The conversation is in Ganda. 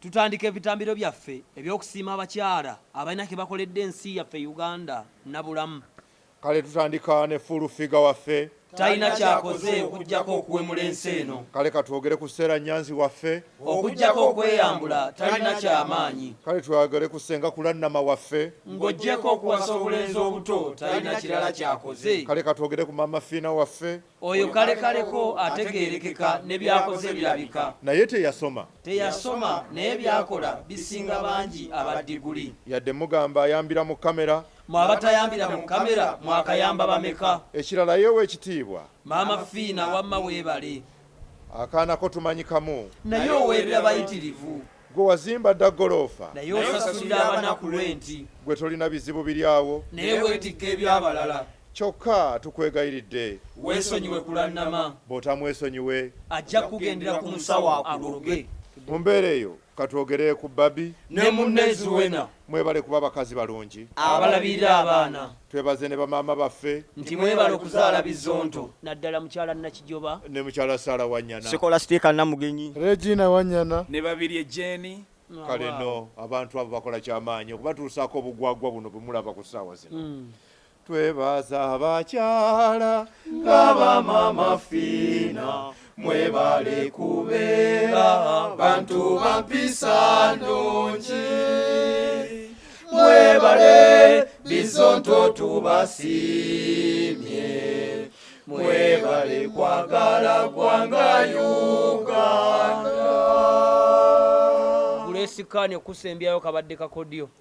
tutandika ebitambiro byaffe ebyokusiima abakyala abalina ke bakoledde ensi yaffe Uganda nabulamu. Kale tutandika ne full figure waffe talina kyakoze okujjako okuwemula ensi eno. kale katwogere ku Sseera Nyanzi waffe okujjako okweyambula talina kyamaanyi. kale twogere ku Ssenga Kulannama waffe ng'oggyeko okuwasa obulenzi obuto talina kirala kyakoze. kale katwogere ku Maama Fiina waffe oyo kalekaleko ategeerekeka ne byakoze birabika. naye teyasoma teyasoma naye byakola bisinga bangi abaddiguli. yadde mugamba ayambira mu kamera mwe abatayambira mu kamera mwakayamba bameka. ekirala yeewa ekitiibwa Maama Fiina wamma weebale. akaana ko tumanyi kamu naye oweerera bayitirivu. gwe wazimba dda goloofa naye osasulira abanaku lwenti. gwe tolina bizibu biri awo naye weetikka eby'abalala. kyokka tukwegayiridde weesonyiwe Kulannama. bw'otamwesonyiwe ajja kugendera ku musawo akuloge. mu mbeera eyo katwogere ku Babi ne munne Zuwena mwebale kuba bakazi balungi abalabirira abaana. twebaze ne bamaama baffe nti mwebale okuzaala bizonto. naddala mukyala Nakijoba ne mukyala Saala Wanyana Sikola Siteeka Namugenyi Regina Wanyana ne babiri Jenny. kale no abantu abo bakola kyamaanyi okubatuusaako obugwagwa buno bwe mulaba ku ssaawa zino twebaza abakyala ng'aba Maama Fiina mwebale kubeera bantu ba mpisa nnungi. mwebale bizonto tubasiimye. mwebale kwagala gwanga Uganda. Gulesikaani okusembyayo kabadde kakodyo.